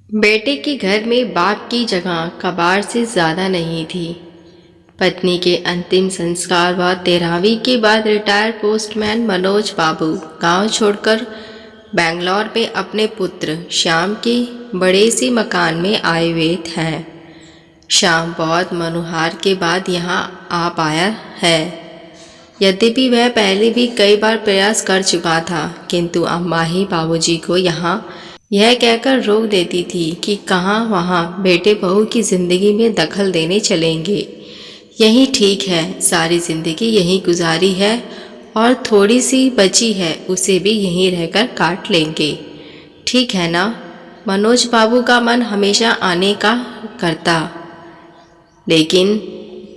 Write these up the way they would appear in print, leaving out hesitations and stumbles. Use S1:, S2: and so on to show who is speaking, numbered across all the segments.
S1: बेटे के घर में बाप की जगह कबाड़ से ज़्यादा नहीं थी। पत्नी के अंतिम संस्कार व 13वीं के बाद रिटायर पोस्टमैन मनोज बाबू गांव छोड़कर बेंगलौर में अपने पुत्र श्याम के बड़े से मकान में आए हुए थे। श्याम बहुत मनुहार के बाद यहाँ आ पाया है। यद्यपि वह पहले भी कई बार प्रयास कर चुका था, किंतु अम्मा ही बाबूजी को यहाँ यह कहकर रोक देती थी कि कहाँ वहाँ बेटे बहू की ज़िंदगी में दखल देने चलेंगे। यही ठीक है, सारी ज़िंदगी यहीं गुजारी है और थोड़ी सी बची है उसे भी यहीं रहकर काट लेंगे। ठीक है ना? मनोज बाबू का मन हमेशा आने का करता, लेकिन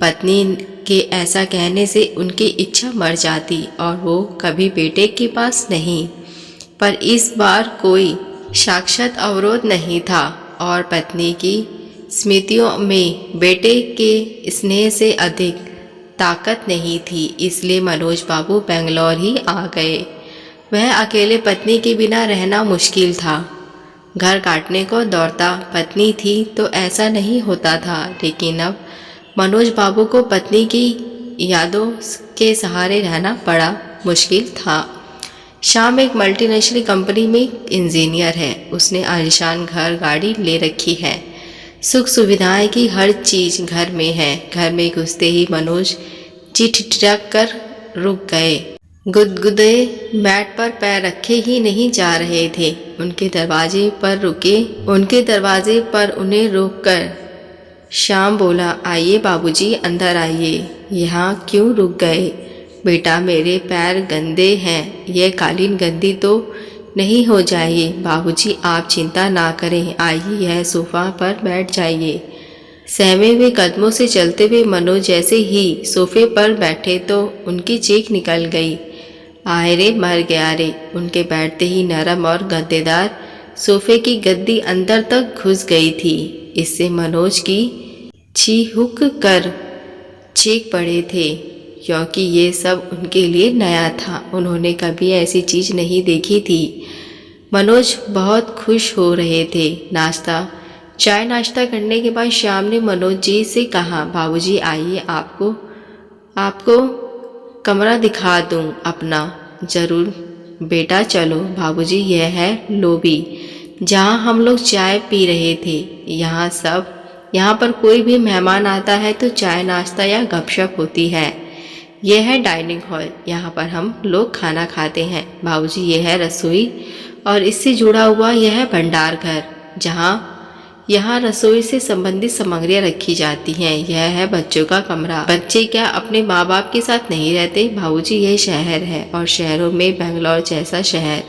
S1: पत्नी के ऐसा कहने से उनकी इच्छा मर जाती और वो कभी बेटे के पास नहीं। पर इस बार कोई साक्षात अवरोध नहीं था और पत्नी की स्मृतियों में बेटे के स्नेह से अधिक ताकत नहीं थी, इसलिए मनोज बाबू बेंगलौर ही आ गए। वह अकेले पत्नी के बिना रहना मुश्किल था। घर काटने को दौड़ता पत्नी थी तो ऐसा नहीं होता था, लेकिन अब मनोज बाबू को पत्नी की यादों के सहारे रहना बड़ा मुश्किल था। श्याम एक मल्टीनेशनल कंपनी में इंजीनियर है। उसने आलीशान घर गाड़ी ले रखी है। सुख सुविधाएं की हर चीज़ घर में है। घर में घुसते ही मनोज जी ठिठक कर रुक गए। गुदगुदे मैट पर पैर रखे ही नहीं जा रहे थे। उनके दरवाजे पर उन्हें रोककर श्याम बोला, आइए बाबूजी, अंदर आइए। यहाँ क्यों रुक गए? बेटा, मेरे पैर गंदे हैं, ये कालीन गंदी तो नहीं हो जाइए। बाबूजी, आप चिंता ना करें, आइए यह सोफा पर बैठ जाइए। सहमे हुए कदमों से चलते हुए मनोज जैसे ही सोफे पर बैठे तो उनकी चीख निकल गई, आए रे मर गया रे। उनके बैठते ही नरम और गद्देदार सोफे की गद्दी अंदर तक घुस गई थी। इससे मनोज की चीहुक कर चीख पड़े थे, क्योंकि ये सब उनके लिए नया था। उन्होंने कभी ऐसी चीज़ नहीं देखी थी। मनोज बहुत खुश हो रहे थे। चाय नाश्ता करने के बाद श्याम ने मनोज जी से कहा, बाबूजी आइए, आपको कमरा दिखा दूं अपना। ज़रूर बेटा, चलो। बाबूजी, यह है लोबी जहां हम लोग चाय पी रहे थे। यहाँ पर कोई भी मेहमान आता है तो चाय नाश्ता या गपशप होती है। यह है डाइनिंग हॉल, यहाँ पर हम लोग खाना खाते हैं। बाबूजी, यह है रसोई और इससे जुड़ा हुआ यह है भंडार घर, यहाँ रसोई से संबंधित सामग्रियाँ रखी जाती हैं। यह है बच्चों का कमरा। बच्चे क्या अपने माँ बाप के साथ नहीं रहते? बाबूजी, यह शहर है और शहरों में बेंगलौर जैसा शहर,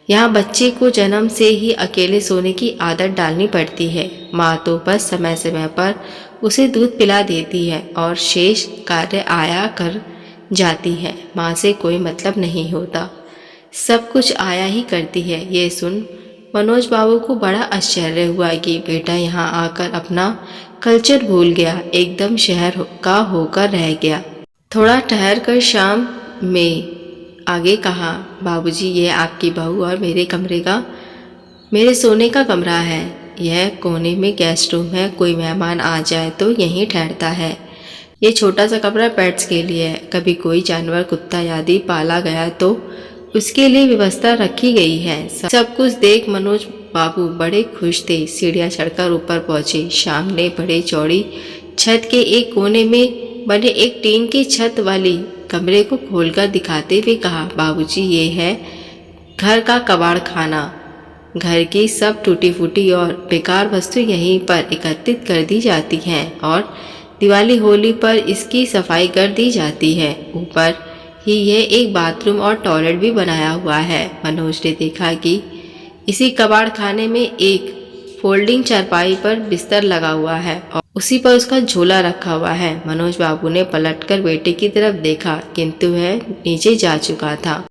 S1: यहाँ बच्चे को जन्म से ही अकेले सोने की आदत डालनी पड़ती है। माँ तो बस समय समय पर उसे दूध पिला देती है और शेष कार्य आया कर जाती है। माँ से कोई मतलब नहीं होता, सब कुछ आया ही करती है। ये सुन मनोज बाबू को बड़ा आश्चर्य हुआ कि बेटा यहाँ आकर अपना कल्चर भूल गया, एकदम शहर का होकर रह गया। थोड़ा ठहर कर शाम में आगे कहा, बाबूजी, यह आपकी बहू और मेरे सोने का कमरा है। यह कोने में गेस्ट रूम है। कोई मेहमान आ जाए तो यहीं ठहरता है। ये छोटा सा कमरा पेट्स के लिए है। कभी कोई जानवर, कुत्ता आदि पाला गया तो उसके लिए व्यवस्था रखी गई है। सब कुछ देख मनोज बाबू बड़े खुश थे। सीढ़ियाँ चढ़कर ऊपर पहुँचे। शाम ने बड़े चौड़ी छत के एक कोने में बने एक टीन की छत वाली कमरे को खोलकर दिखाते हुए कहा, बाबूजी, ये है घर का कबाड़ खाना। घर की सब टूटी फूटी और बेकार वस्तु यहीं पर एकत्रित कर दी जाती हैं और दिवाली होली पर इसकी सफाई कर दी जाती है। ऊपर ही यह एक बाथरूम और टॉयलेट भी बनाया हुआ है। मनोज ने देखा कि इसी कबाड़ खाने में एक फोल्डिंग चारपाई पर बिस्तर लगा हुआ है और उसी पर उसका झोला रखा हुआ है। मनोज बाबू ने पलटकर बेटे की तरफ देखा, किंतु वह नीचे जा चुका था।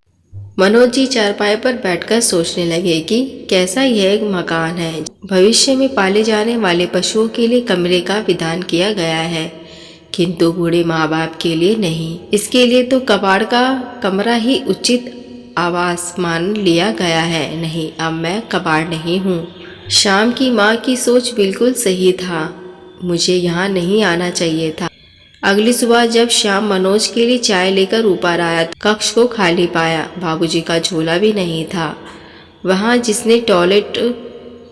S1: मनोज जी चारपाई पर बैठकर सोचने लगे कि कैसा यह एक मकान है। भविष्य में पाले जाने वाले पशुओं के लिए कमरे का विधान किया गया है, किंतु बूढ़े माँ बाप के लिए नहीं। इसके लिए तो कबाड़ का कमरा ही उचित आवास मान लिया गया है। नहीं, अब मैं कबाड़ नहीं हूँ, श्याम की माँ की सोच बिल्कुल सही था, मुझे यहाँ नहीं आना चाहिए था। अगली सुबह जब श्याम मनोज के लिए चाय लेकर ऊपर आया तो कक्ष को खाली पाया। बाबूजी का झोला भी नहीं था वहाँ। जिसने टॉयलेट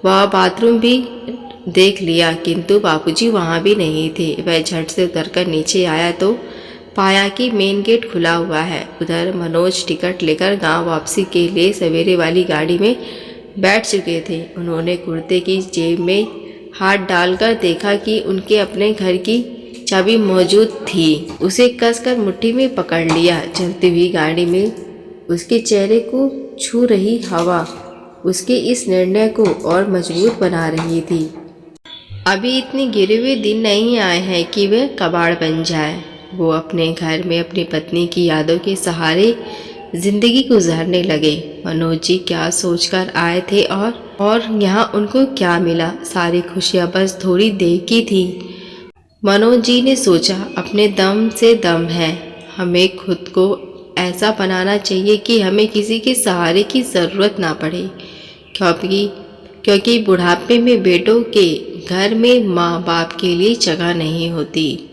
S1: व बाथरूम भी देख लिया किंतु बाबूजी वहाँ भी नहीं थे। वह झट से उतरकर नीचे आया तो पाया कि मेन गेट खुला हुआ है। उधर मनोज टिकट लेकर गांव वापसी के लिए सवेरे वाली गाड़ी में बैठ चुके थे। उन्होंने कुर्ते की जेब में हाथ डालकर देखा कि उनके अपने घर की चाबी मौजूद थी। उसे कसकर मुट्ठी में पकड़ लिया। चलती हुई गाड़ी में उसके चेहरे को छू रही हवा उसके इस निर्णय को और मजबूत बना रही थी। अभी इतने गिरे हुए दिन नहीं आए हैं कि वह कबाड़ बन जाए। वो अपने घर में अपनी पत्नी की यादों के सहारे जिंदगी गुजारने लगे। मनोज जी क्या सोचकर आए थे और यहाँ उनको क्या मिला? सारी खुशियाँ बस थोड़ी देर की थी। मनोज जी ने सोचा, अपने दम से दम है। हमें खुद को ऐसा बनाना चाहिए कि हमें किसी के सहारे की ज़रूरत ना पड़े, क्योंकि बुढ़ापे में बेटों के घर में माँ बाप के लिए जगह नहीं होती।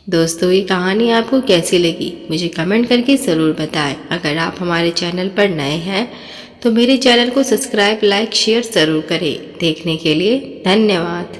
S1: दोस्तों, ये कहानी आपको कैसी लगी मुझे कमेंट करके ज़रूर बताएं। अगर आप हमारे चैनल पर नए हैं तो मेरे चैनल को सब्सक्राइब, लाइक, शेयर ज़रूर करें। देखने के लिए धन्यवाद।